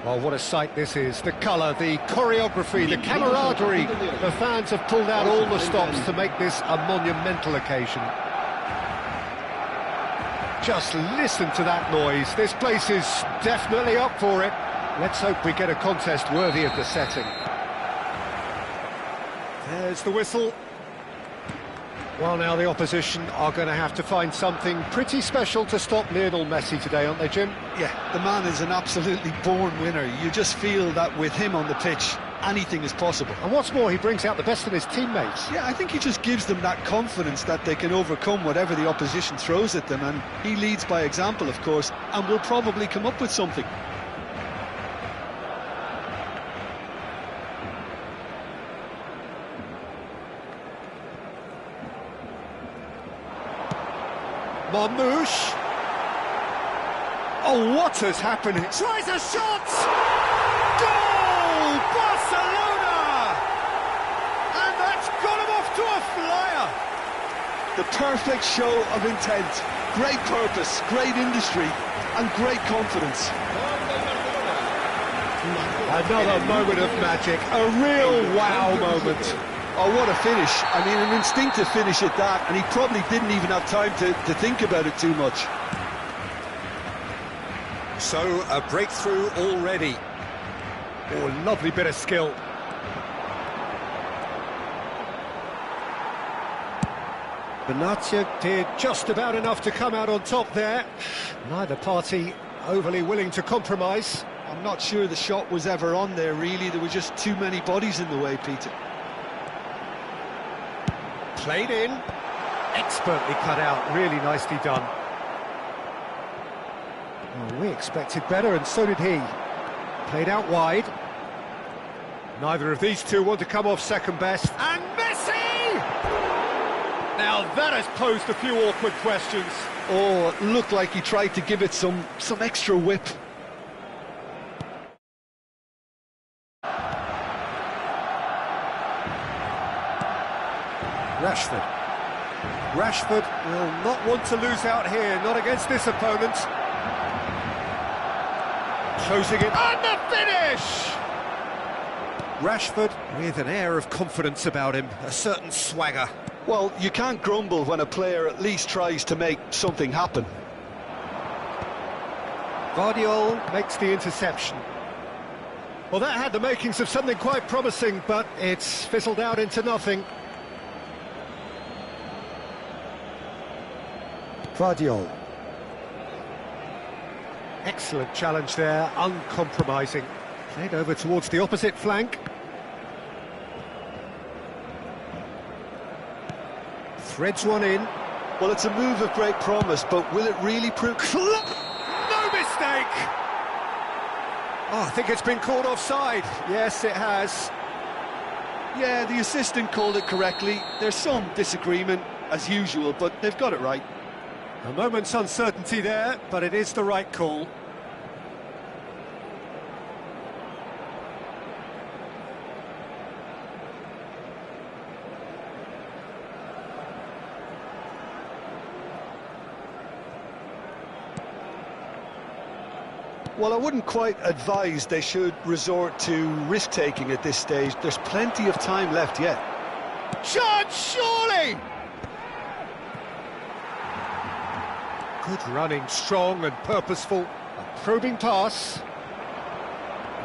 Well, what a sight this is. The colour, the choreography, the camaraderie. The fans have pulled out all the stops to make this a monumental occasion. Just listen to that noise. This place is definitely up for it. Let's hope we get a contest worthy of the setting. There's the whistle. Well, now the opposition are going to have to find something pretty special to stop Lionel Messi today, aren't they, Jim? Yeah, the man is an absolutely born winner. You just feel that with him on the pitch, anything is possible. And what's more, he brings out the best in his teammates. Yeah, I think he just gives them that confidence that they can overcome whatever the opposition throws at them, and he leads by example, of course, and will probably come up with something. Marmouche. Oh, what has happened? Tries a shot! Goal! Barcelona! And that's got him off to a flyer! The perfect show of intent, great purpose, great industry, and great confidence. Another moment of magic, a real wow moment. Oh, what a finish. I mean, an instinctive finish at that, and he probably didn't even have time to think about it too much. So, a breakthrough already. Oh, lovely bit of skill. Benatia did just about enough to come out on top there. Neither party overly willing to compromise. I'm not sure the shot was ever on there, really. There were just too many bodies in the way, Peter. Played in, expertly cut out, really nicely done. Well, we expected better, and so did he. Played out wide. Neither of these two want to come off second best. And Messi! Now that has posed a few awkward questions. Oh, it looked like he tried to give it some extra whip. Rashford will not want to lose out here, not against this opponent. Closing it, and the finish! Rashford with an air of confidence about him, a certain swagger. Well, you can't grumble when a player at least tries to make something happen. Guardiola makes the interception. Well, that had the makings of something quite promising, but it's fizzled out into nothing. Guardiola. Excellent challenge there, uncompromising. Played over towards the opposite flank. Threads one in. Well, it's a move of great promise, but will it really prove... No mistake! Oh, I think it's been called offside. Yes, it has. Yeah, the assistant called it correctly. There's some disagreement, as usual, but they've got it right. A moment's uncertainty there, but it is the right call. Well, I wouldn't quite advise they should resort to risk-taking at this stage. There's plenty of time left yet. Shot, surely! Good running, strong and purposeful. A probing pass.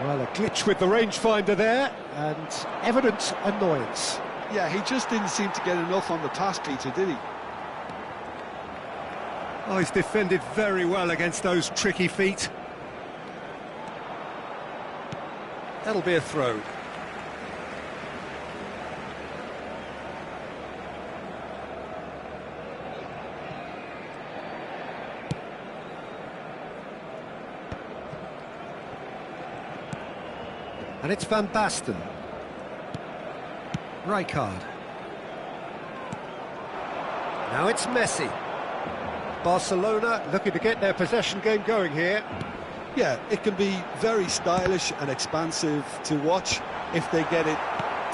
Well, a glitch with the rangefinder there, and evident annoyance. Yeah, he just didn't seem to get enough on the pass, Peter, did he? Oh, he's defended very well against those tricky feet. That'll be a throw. And it's Van Basten. Rijkaard. Now it's Messi. Barcelona looking to get their possession game going here. Yeah, it can be very stylish and expansive to watch if they get it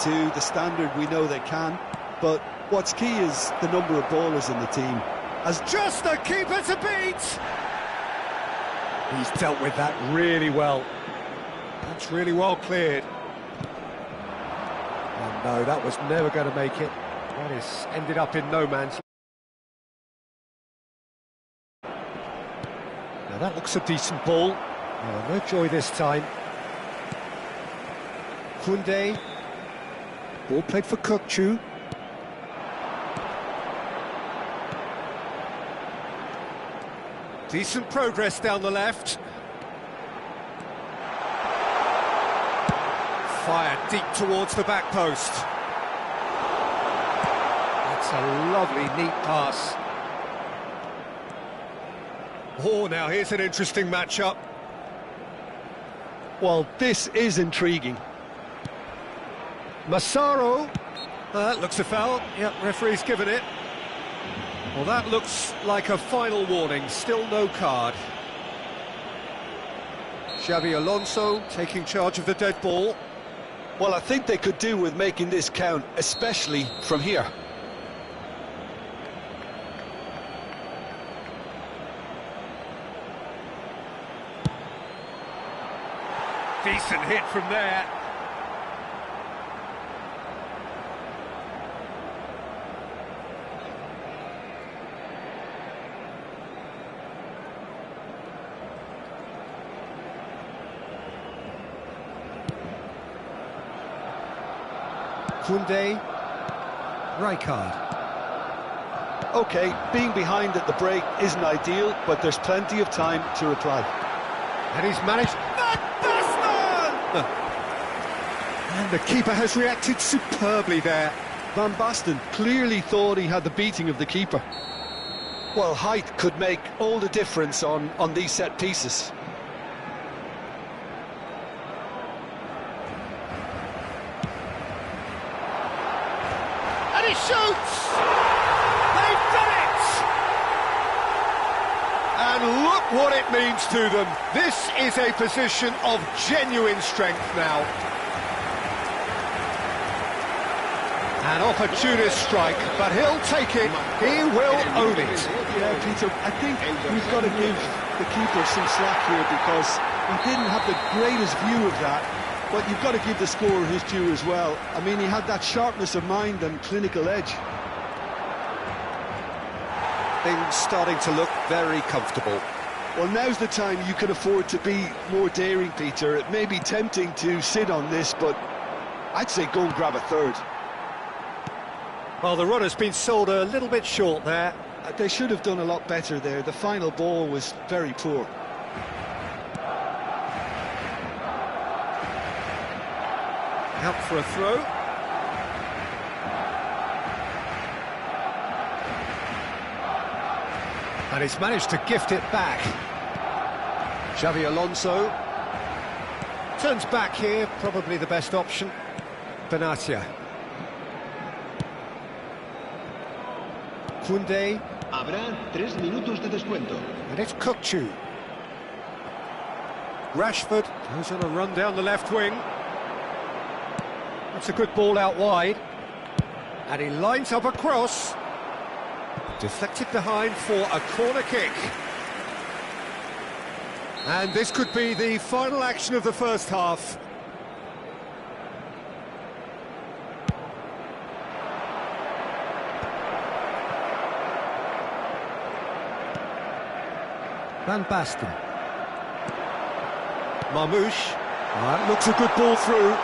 to the standard we know they can. But what's key is the number of ballers in the team. As just the keeper to beat! He's dealt with that really well. That's really well cleared. Oh no, that was never going to make it. That is ended up in no man's. Now that looks a decent ball. Oh, no joy this time. Koundé. Ball played for Kukçu. Decent progress down the left. Fired deep towards the back post. That's a lovely, neat pass. Oh, now here's an interesting matchup. Well, this is intriguing. Massaro. That looks a foul. Yep, referee's given it. Well, that looks like a final warning. Still no card. Xabi Alonso taking charge of the dead ball. Well, I think they could do with making this count, especially from here. Decent hit from there. Koundé, Rijkaard. OK, being behind at the break isn't ideal, but there's plenty of time to reply. And he's managed... Van Basten! And the keeper has reacted superbly there. Van Basten clearly thought he had the beating of the keeper. Well, height could make all the difference on these set pieces. He shoots! They've done it! And look what it means to them. This is a position of genuine strength now. An opportunist strike, but he'll take it. He will own it. Yeah, Peter, I think we've got to give the keeper some slack here because he didn't have the greatest view of that. But you've got to give the scorer his due as well. I mean, he had that sharpness of mind and clinical edge. Things starting to look very comfortable. Well, now's the time you can afford to be more daring, Peter. It may be tempting to sit on this, but I'd say go and grab a third. Well, the runner's been sold a little bit short there. They should have done a lot better there. The final ball was very poor. Out for a throw. And he's managed to gift it back. Xabi Alonso turns back here, probably the best option. Benatia. Koundé. Habrá 3 minutos de descuento. And it's Kukçu. Rashford goes on a run down the left wing. That's a good ball out wide. And he lines up a cross. Deflected behind for a corner kick. And this could be the final action of the first half. Van Basten. Marmoush. That looks a good ball through.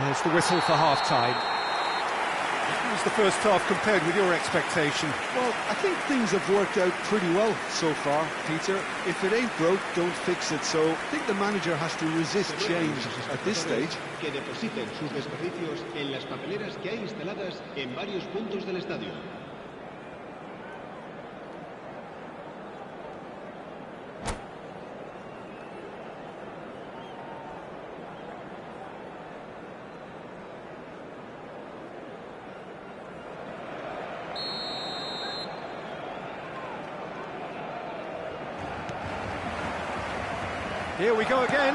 There's the whistle for half-time. How was the first half compared with your expectation? Well, I think things have worked out pretty well so far, Peter. If it ain't broke, don't fix it. So I think the manager has to resist change at this stage. Que depositen sus desperdicios en las papeleras que hay instaladas en varios puntos del estadio. Here we go again.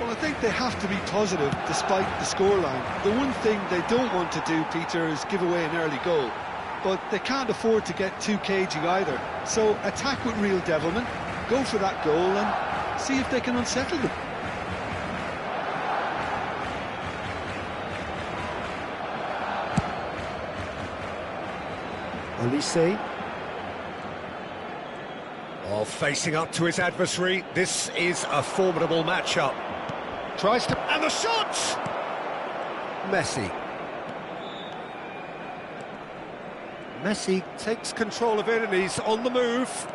Well, I think they have to be positive despite the scoreline. The one thing they don't want to do, Peter, is give away an early goal. but they can't afford to get too cagey either. So attack with real devilment, go for that goal and see if they can unsettle them. Olise. Oh, facing up to his adversary, this is a formidable matchup. Tries to... and the shot! Messi. Messi takes control of it and he's on the move.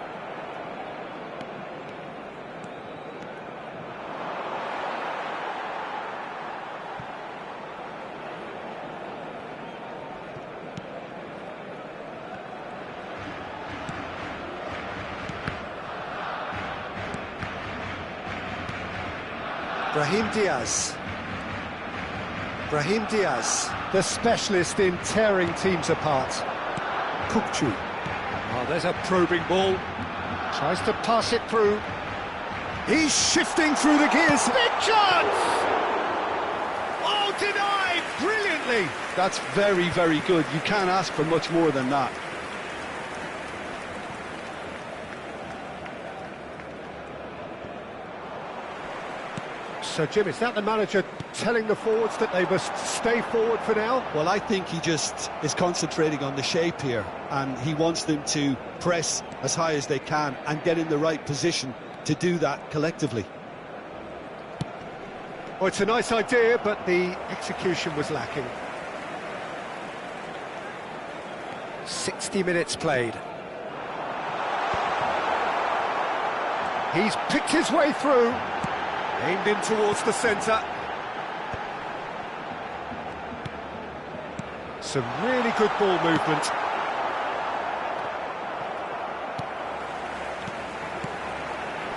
Brahim Diaz, the specialist in tearing teams apart. Kukcu. Oh, there's a probing ball. Tries to pass it through. He's shifting through the gears. Big chance! Oh, denied brilliantly. That's very, very good. You can't ask for much more than that. So, Jim, is that the manager telling the forwards that they must stay forward for now? Well, I think he just is concentrating on the shape here, and he wants them to press as high as they can and get in the right position to do that collectively. Well, it's a nice idea, but the execution was lacking. 60 minutes played. He's picked his way through. Aimed in towards the centre. Some really good ball movement.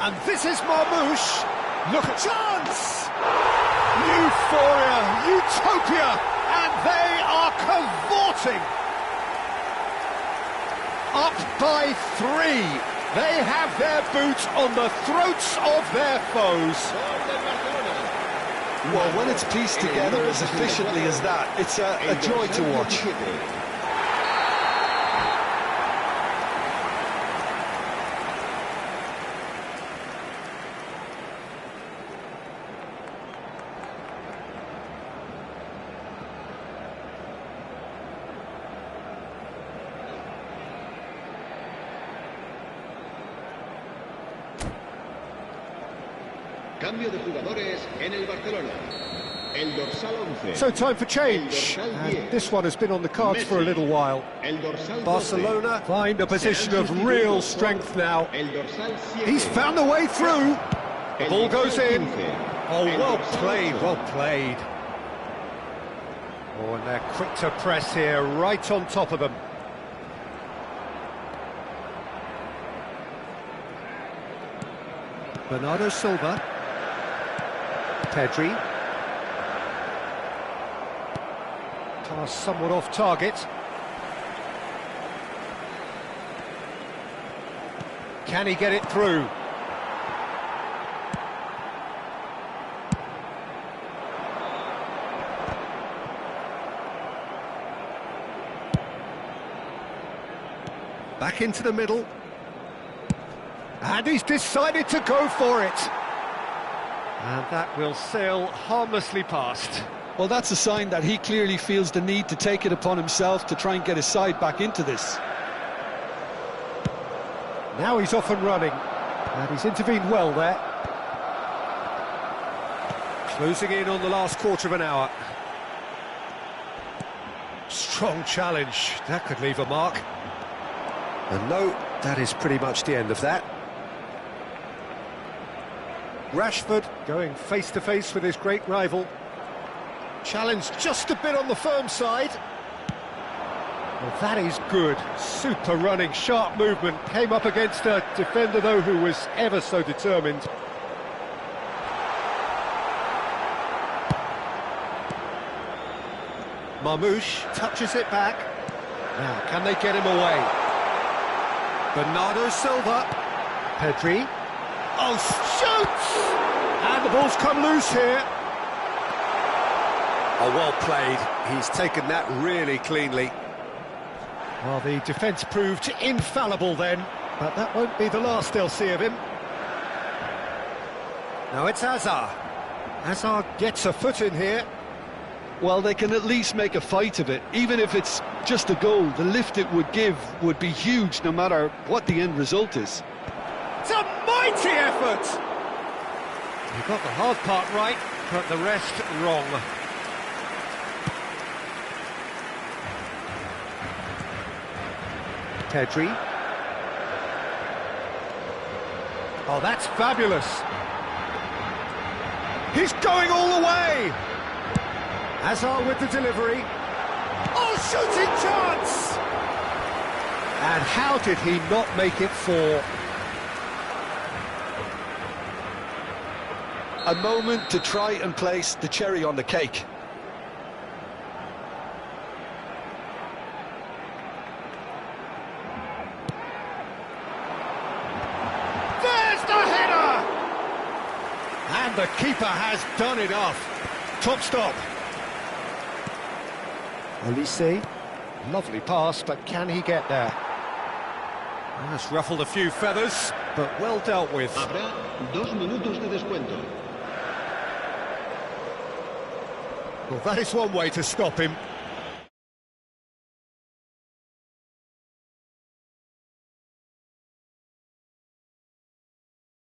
And this is Marmoush. Look at chance! Euphoria, utopia, and they are cavorting. Up by 3. They have their boot on the throats of their foes. Well, when it's pieced together as efficiently as that, it's a joy to watch. Cambio de jugadores en el Barcelona. El dorsal 11. So time for change. And this one has been on the cards for a little while. Barcelona find a position of real strength now. He's found the way through. The ball goes in. Oh, well played, well played. Oh, and they're quick to press here, right on top of them. Bernardo Silva. Pedri. Pass somewhat off target. Can he get it through? Back into the middle. And he's decided to go for it. And that will sail harmlessly past. Well, that's a sign that he clearly feels the need to take it upon himself to try and get his side back into this. Now he's off and running. And he's intervened well there. Closing in on the last quarter of an hour. Strong challenge. That could leave a mark. And no, that is pretty much the end of that. Rashford going face-to-face with his great rival. Challenged just a bit on the firm side. Well, that is good. Super running, sharp movement. Came up against a defender, though, who was ever so determined. Marmoush touches it back. Now, can they get him away? Bernardo Silva. Pedri. Oh, shoots! And the ball's come loose here. Oh, well played. He's taken that really cleanly. Well, the defence proved infallible then, but that won't be the last they'll see of him. Now it's Hazard. Hazard gets a foot in here. Well, they can at least make a fight of it. Even if it's just a goal, the lift it would give would be huge no matter what the end result is. It's a mighty effort! He got the hard part right, but the rest wrong. Pedri. Oh, that's fabulous. He's going all the way! Hazard with the delivery. Oh, shooting chance! And how did he not make it 4? A moment to try and place the cherry on the cake. There's the header! And the keeper has done enough. Top stop. Olise. Lovely pass, but can he get there? That's ruffled a few feathers, but well dealt with. Habrá 2 minutos de descuento. Well, that is one way to stop him.